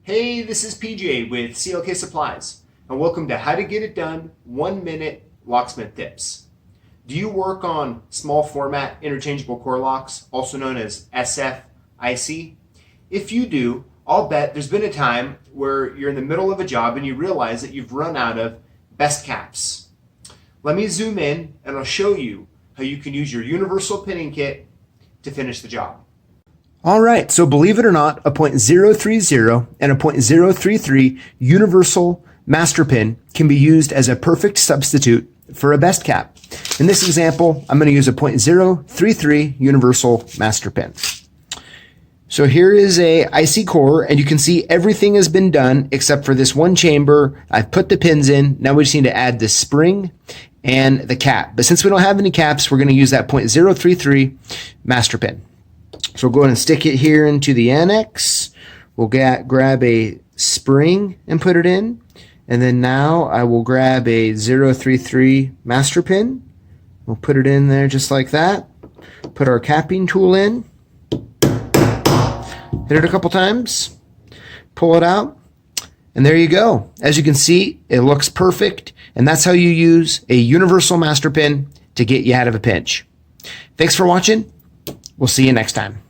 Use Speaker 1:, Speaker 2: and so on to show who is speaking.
Speaker 1: Hey, this is PJ with CLK Supplies, and welcome to How to Get It Done 1 Minute Locksmith Tips. Do you work on small format interchangeable core locks, also known as SFIC? If you do, I'll bet there's been a time where you're in the middle of a job and you realize that you've run out of best caps. Let me zoom in and I'll show you how you can use your universal pinning kit to finish the job. All right, so believe it or not, a .030 and a .033 universal master pin can be used as a perfect substitute for a best cap. In this example, I'm going to use a .033 universal master pin. So here is a IC core, and you can see everything has been done except for this one chamber. I've put the pins in. Now we just need to add the spring and the cap. But since we don't have any caps, we're going to use that .033 master pin. So we'll go ahead and stick it here into the annex. We'll grab a spring and put it in. And then now I will grab a .033 master pin. We'll put it in there just like that. Put our capping tool in. Hit it a couple times. Pull it out. And there you go. As you can see, it looks perfect. And that's how you use a universal master pin to get you out of a pinch. Thanks for watching. We'll see you next time.